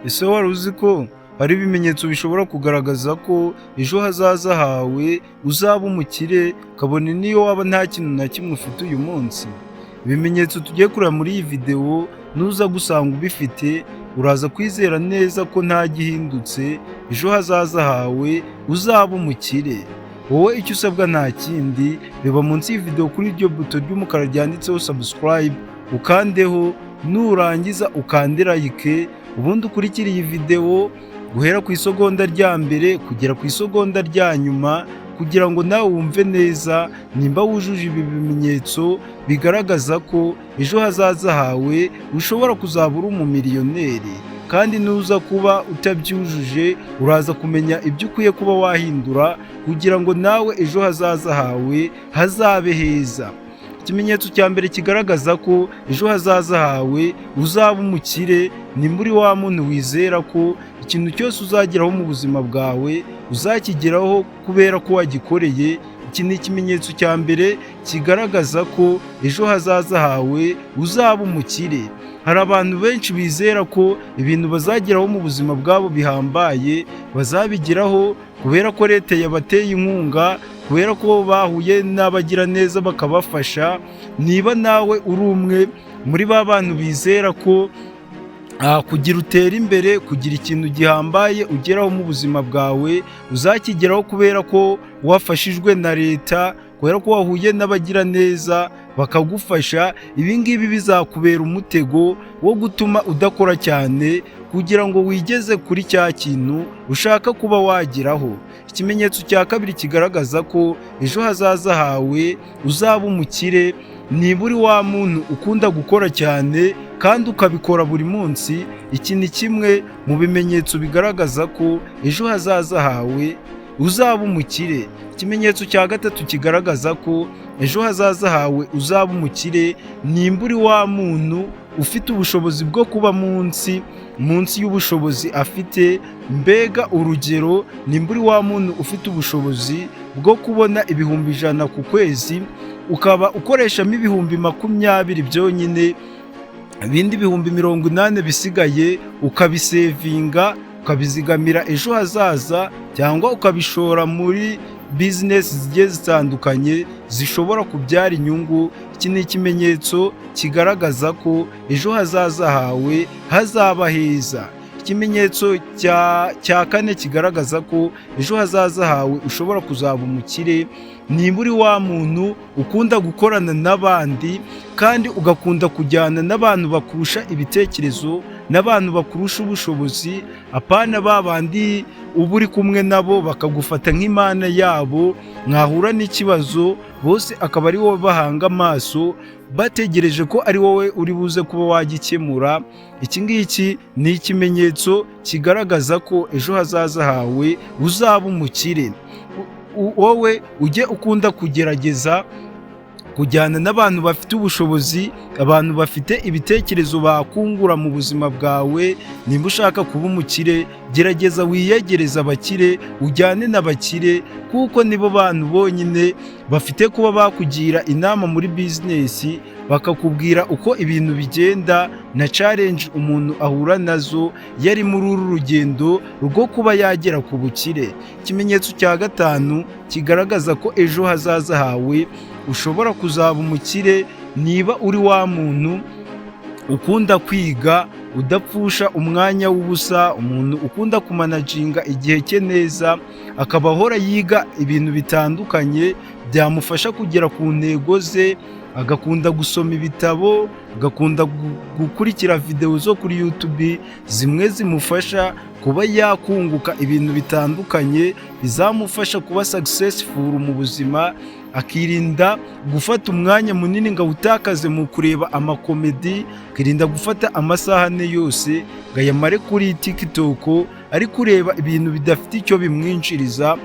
Ese wari uzi ko hari ibimenyetso bishobora kugaragaza ko ejo hazaza hawe uzaba umukire, kabone n'iyo waba nta kintu na kimwe ufite uyu munsi? Ibimenyetso tugiye kureba muri iyi videwo nuza gusanga ubifite, uraza kwizera neza ko nta gihindutse, ejo hazaza hawe uzaba umukire. Wowe icyo usabwa nta kindi, reba munsi y'iyi videwo kuri iryo buto ry'umukara ryanditseho subscribe, ukandeho, nurangiza ukande like, ubundi ukurikire iyi videwo guhera ku isegonda rya mbere kugera ku isegonda rya nyuma, kugira ngo nawe wumve neza nimba wujuje ibi bimenyetso bigaragaza ko ejo hazaza hawe ushobora kuzaba uri umumiliyoneri. Kandi nuza kuba utabyujuje, uraza kumenya ibyo ukwiye kuba wahindura kugira ngo nawe ejo hazaza hawe hazabe heza. Ikimenyetso cya mbere kigaragaza ko ejo hazaza hawe uzaba umukire, ni muri wa muntu wizera ko ikintu cyose uzageraho mu buzima bwawe uzakigeraho kubera ko wagikoreye. Iki ni ikimenyetso cya mbere kigaragaza ko ejo hazaza hawe uzaba umukire. Hari abantu benshi bizera ko ibintu bazageraho mu buzima bwabo bihambaye bazabigeraho kubera ko leta yabateye inkunga, kubera ko bahuye n'abagiraneza bakabafasha. Niba nawe uri umwe muri ba bantu bizera ko kugira utere imbere, kugira ikintu gihambaye ugeraho mu buzima bwawe uzakigeraho kubera ko wafashijwe na leta, kubera ko wahuye n'abagiraneza bakagufasha, ibi ngibi bizakubera umutego wo gutuma udakora cyane kugira ngo wigeze kuri cya kintu ushaka kuba wageraho. Ikimenyetso cya kabiri kigaragaza ko ejo hazaza hawe uzaba umukire, niba uri wa muntu ukunda gukora cyane kandi ukabikora buri munsi. Iki ni kimwe mu bimenyetso bigaragaza ko ejo hazaza hawe uzaba umukire. Ikimenyetso cya gatatu kigaragaza ko ejo hazaza hawe uzaba umukire, nimba uri wa muntu ufite ubushobozi bwo kuba munsi y'ubushobozi afite. Mbega urugero, nimba uri wa muntu ufite ubushobozi bwo kubona ibihumbi 100 ku kwezi, ukaba ukoreshamo ibihumbi 20 byonyine, ibindi bihumbi 80 bisigaye ukabisevinga, ukabizigamira ejo hazaza, cyangwa ukabishora muri bizinesi zigiye zitandukanye zishobora kubyara inyungu. Iki ni ikimenyetso kigaragaza ko ejo hazaza hawe hazaba heza. Ikimenyetso cya kane kigaragaza ko ejo hazaza hawe ushobora kuzaba umukire, nimba uri wa muntu ukunda gukorana n'abandi kandi ugakunda kujyana n'abantu bakurusha ibitekerezo, n'abantu bakurusha ubushobozi, apana ba bandi uba uri kumwe nabo bakagufata nk'imana yabo, mwahura n'ikibazo bose akaba ari wowe bahanga amaso bategereje ko ari wowe uri buze kuba wagikemura. Iki ngiki ni ikimenyetso kigaragaza ko ejo hazaza hawe uzaba umukire. Wowe ujye ukunda kugerageza kujyana n'abantu bafite ubushobozi, abantu bafite ibitekerezo bakungura mu buzima bwawe. Nimba ushaka kuba umukire, gerageza wiyegereza abakire, ujyane n'abakire, kuko nibo bantu bonyine bafite kuba bakugira inama muri bizinesi, bakakubwira uko ibintu bigenda na challenge umuntu ahura nazo yari muri uru rugendo rwo kuba yagera ku bukire. Ikimenyetso cya gatanu kigaragaza ko ejo hazaza hawe ushobora kuzaba umukire, niba uri wa muntu ukunda kwiga udapfusha umwanya w'ubusa, umuntu ukunda kumanaginga igihe cye neza, akaba ahora yiga ibintu bitandukanye byamufasha kugera ku ntego ze, agakunda gusoma ibitabo, agakunda gukurikira videwo zo kuri YouTube zimwe zimufasha kuba yakunguka ibintu bitandukanye bizamufasha kuba successful mu buzima, akirinda gufata umwanya munini ngo awutakaze mu kureba amakomedi, akirinda gufata amasaha ane yose ngo ayamare kuri TikTok ari kureba ibintu bidafite icyo bimwinjiriza.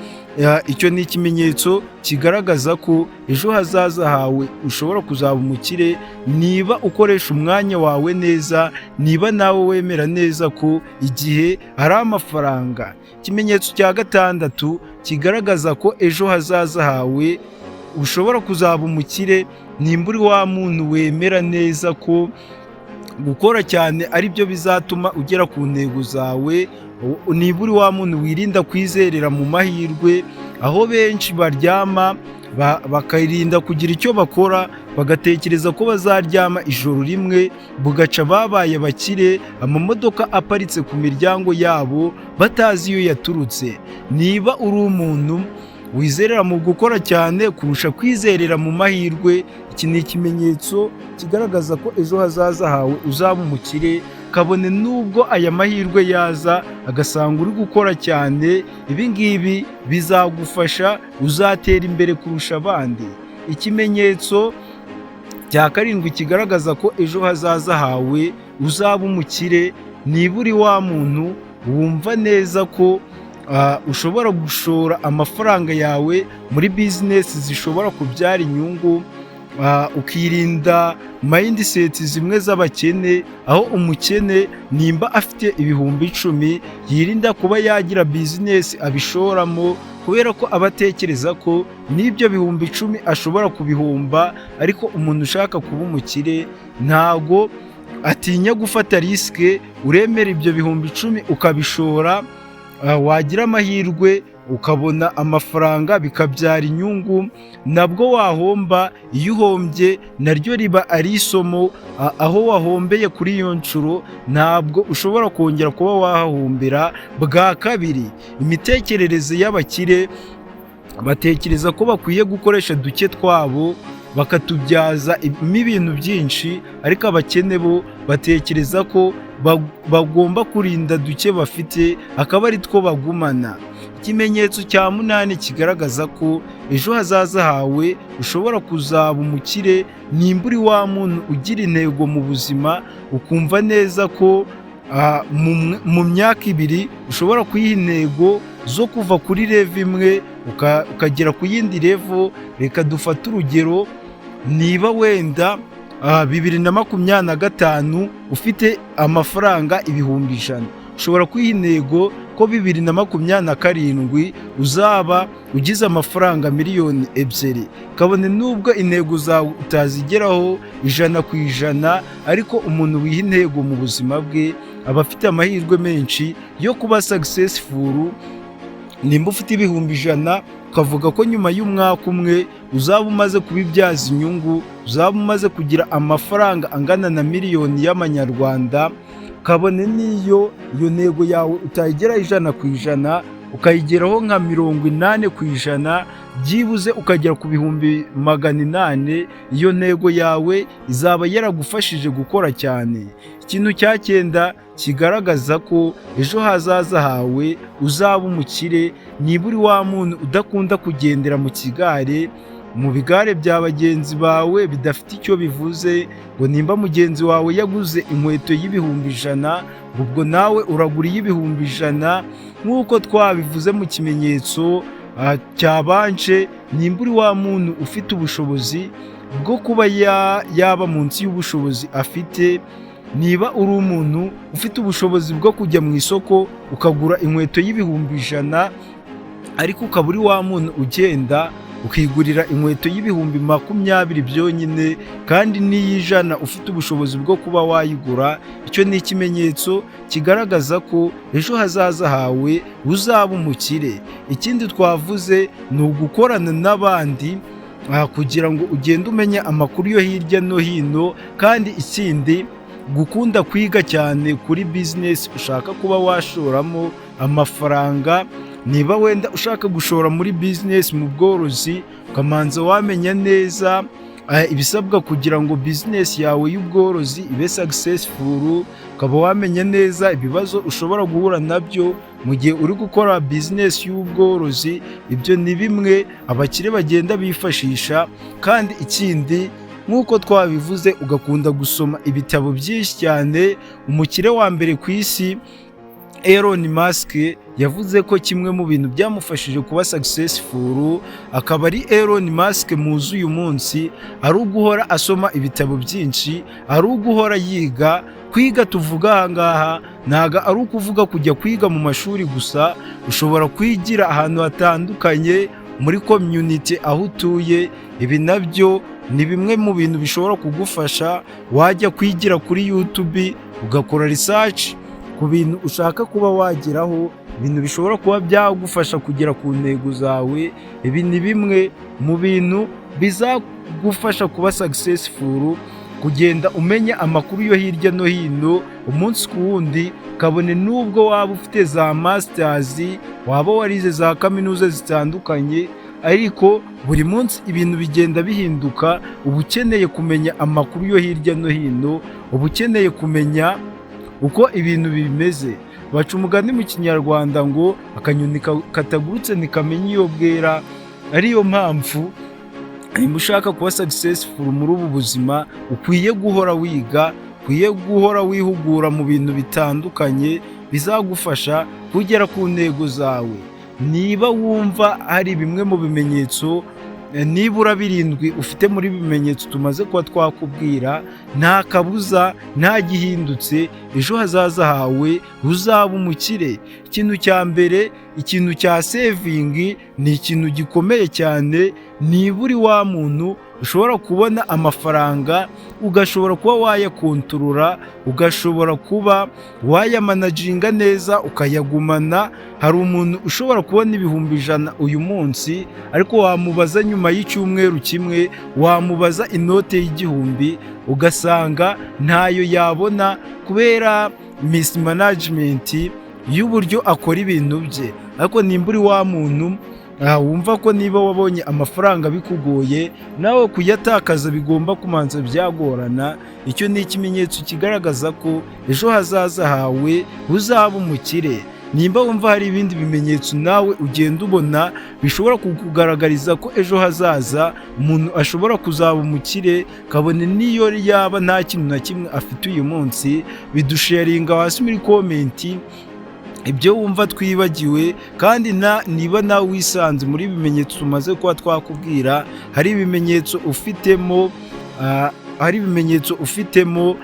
Icyo ni ikimenyetso kigaragaza ko ejo hazaza hawe ushobora kuzaba umukire, niba ukoresha umwanya wawe neza, niba nawe wemera neza ko igihe ari amafaranga. Ikimenyetso cya gatandatu kigaragaza ko ejo hazaza hawe ushobora kuzaba umukire, nimba uri wa muntu wemera neza ko gukora cyane ari byo bizatuma ugera ku ntego zawe. Niba uri wa muntu wirinda kwizerera mu mahirwe, aho benshi baryama bakirinda kugira icyo bakora, bagatekereza ko bazaryama ijoro rimwe bugaca babaye abakire, amamodoka aparitse ku miryango yabo batazi iyo yaturutse. Niba uri umuntu wizerera mu gukora cyane kurusha kwizerera mu mahirwe, iki ni ikimenyetso kigaragaza ko ejo hazaza hawe uzaba umukire. Kabone nubwo aya mahirwe yaza agasanga uri gukora cyane, ibi ngibi bizagufasha, uzatera imbere kurusha abandi. Ikimenyetso cya karindwi kigaragaza ko ejo hazaza hawe uzaba umukire, niba uri wa muntu wumva neza ko ushobora gushora amafaranga yawe muri bizinesi zishobora kubyara inyungu, ukirinda mindset zimwe z'abakene, aho umukene nimba afite ibihumbi 10 yirinda kuba yagira bizinesi abishoramo, kubera ko abatekereza ko n'ibyo bihumbi 10 ashobora kubihomba. Ariko umuntu ushaka kuba umukire ntago atinya gufata risike, uremera ibyo bihumbi 10 ukabishora, wagira amahirwe ukabona amafaranga bikabyara inyungu, nabwo wahomba. Iyo uhombye naryo riba ari isomo, aho wahombeye kuri iyo nshuro ntabwo ushobora kongera kuba wahahombera bwa kabiri. Imitekerereze y'abakire batekereza ko bakwiye gukoresha duke twabo bakatubyaza ibintu byinshi, ariko abakene bo batekereza ko bagomba kurinda duke bafite akaba ari two bagumana. Ikimenyetso cya 8 kigaragaza ko ejo hazaza hawe ushobora kuzaba umukire, nimba uri wa muntu ugira intego mu buzima, ukumva neza ko mu myaka 2 ushobora kwiha intego zo kuva kuri level imwe ukagera ku yindi level. Reka dufate urugero, niba wenda 2025 ufite amafaranga ibihumbi 100, ushobora kwiha intego ko 2027 uzaba ugize amafaranga miliyoni 2. Kabone nubwo intego zawe utazigeraho 100%, ariko umuntu wiha intego mu buzima bwe aba afite amahirwe menshi yo kuba successful. Nimba ufite ibihumbi 100 ukavuga ko nyuma y'umwaka umwe uzaba umaze kubibyaza inyungu, uzaba umaze kugira amafaranga angana na miliyoni y'amanyarwanda, kabone n'iyo iyo ntego yawe utayigera 100%, ukayigeraho nka 80%, byibuze ukagera ku bihumbi 800, iyo ntego yawe izaba yaragufashije gukora cyane. Ikintu cya 9 kigaragaza ko ejo hazaza hawe uzaba umukire, niba uri wa muntu udakunda kugendera mu kigare, mu bigare bya bagenzi bawe bidafite icyo bivuze, ngo nimba mugenzi wawe yaguze inkweto y'ibihumbi 100, ubwo nawe uragura y'ibihumbi 100. Nk'uko twabivuze mu kimenyetso cyabanje, nimba uri wa muntu ufite ubushobozi bwo kuba yaba munsi y'ubushobozi afite, niba uri umuntu ufite ubushobozi bwo kujya mu isoko ukagura inkweto y'ibihumbi 100, ariko ukaba uri wa muntu ugenda ukigurira inkweto y'ibihumbi 20 byonyine, kandi n'iy'ijana ufite ubushobozi bwo kuba wayigura, icyo ni ikimenyetso kigaragaza ko ejo hazaza hawe uzaba umukire. Ikindi twavuze ni ugukorana n'abandi kugira ngo ugende umenya amakuru yo hirya no hino, kandi ikindi gukunda kwiga cyane kuri business ushaka kuba washoramo amafaranga. Niba wenda ushaka gushora muri business mu bworozi, ukamanza wamenya neza ibisabwa kugira ngo business yawe y'ubworozi ibe successful, ukaba wamenya neza ibibazo ushobora guhura nabyo mu gihe uri gukora business y'ubworozi. Ibyo ni bimwe abakire bagenda bifashisha. Kandi ikindi, nk'uko twabivuze, ugakunda gusoma ibitabo byinshi cyane. Umukire wa mbere ku isi Elon Musk yavuze ko kimwe mu bintu byamufashije kuba successful akaba ari Elon Musk muzi uyu munsi ari uguhora asoma ibitabo byinshi, ari uguhora yiga. Kwiga tuvuga aha ngaha ntago ari ukuvuga kujya kwiga mu mashuri gusa, ushobora kwigira ahantu hatandukanye muri community aho utuye. Ibi nabyo ni bimwe mu bintu bishobora kugufasha. Wajya kwigira kuri YouTube ugakora research ku bintu ushaka kuba wageraho, ibintu bishobora kuba byagufasha kugera ku ntego zawe. Ibi ni bimwe mu bintu bizagufasha kuba successful, kugenda umenya amakuru yo hirya no hino umunsi ku wundi, kabone n'ubwo waba ufite za masters, waba warize za kaminuza zitandukanye, ariko buri munsi ibintu bigenda bihinduka. Uba ukeneye kumenya amakuru yo hirya no hino, uba ukeneye kumenya uko ibintu bimeze. Baca umugani mu Kinyarwanda ngo akanyoni katagurutse ntikamenya iyo bwera. Ariyo mpamvu niba ushaka kuba successful muri ubu buzima, ukwiye guhora wiga, ukwiye guhora wihugura mu bintu bitandukanye bizagufasha kugera ku ntego zawe. Niba wumva hari bimwe mu bimenyetso, nibura 7 ufite muri bimenyetso tumaze kuba twakubwira, nta kabuza, nta gihindutse, ejo hazaza hawe uzaba umukire. Ikintu cya mbere, ikintu cya saving ni ikintu gikomeye cyane. Niba uri wa muntu ushobora kubona amafaranga, ugashobora kuba wayakontorora, ugashobora kuba wayamanaginga neza ukayagumana. Hari umuntu ushobora kubona ibihumbi 100 uyu munsi, ariko wamubaza nyuma y'icyumweru kimwe, wamubaza inote y'igihumbi, ugasanga ntayo yabona kubera mismanagement y'uburyo akora ibintu bye. Ariko nimba uri wa muntu wumva ko niba wabonye amafaranga bikugoye, nawe kuyatakaza bigomba kumanza byagorana, icyo ni ikimenyetso kigaragaza ko ejo hazaza hawe uzaba umukire. Nimba wumva hari ibindi bimenyetso nawe ugenda ubona bishobora kukugaragariza ko ejo hazaza umuntu ashobora kuzaba umukire, kabone niyo yaba nta kintu na kimwe afite uyu munsi, bidusharinga hasi muri comment ibyo wumva twibagiwe. Kandi niba nawe wisanze muri bimenyetso tumaze kuba twakubwira, hari ibimenyetso ufitemo,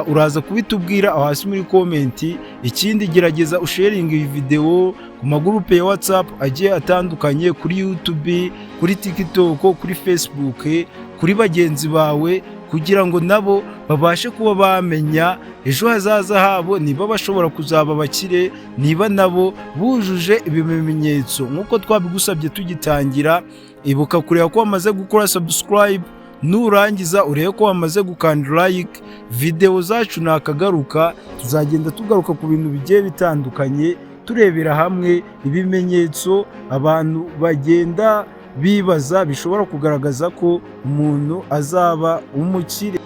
uraza kubitubwira aho hasi muri comment. Ikindi, gerageza usharinga iyi video ku magurupe ya WhatsApp agiye atandukanye, kuri YouTube, kuri TikTok, kuri Facebook, kuri bagenzi bawe, kugira ngo nabo babashe kuba bamenya ejo hazaza habo, niba bashobora kuzaba bakire, niba nabo bujuje ibi bimenyetso. Nk'uko twabigusabye tugitangira, ibuka kureba ko wamaze gukora subscribe, nurangiza urebe ko wamaze gukanda like. Video zacu nakagaruka, tuzagenda tugaruka ku bintu bigiye bitandukanye, turebera hamwe ibimenyetso abantu bagenda bibaza bishobora kugaragaza ko umuntu azaba umukire.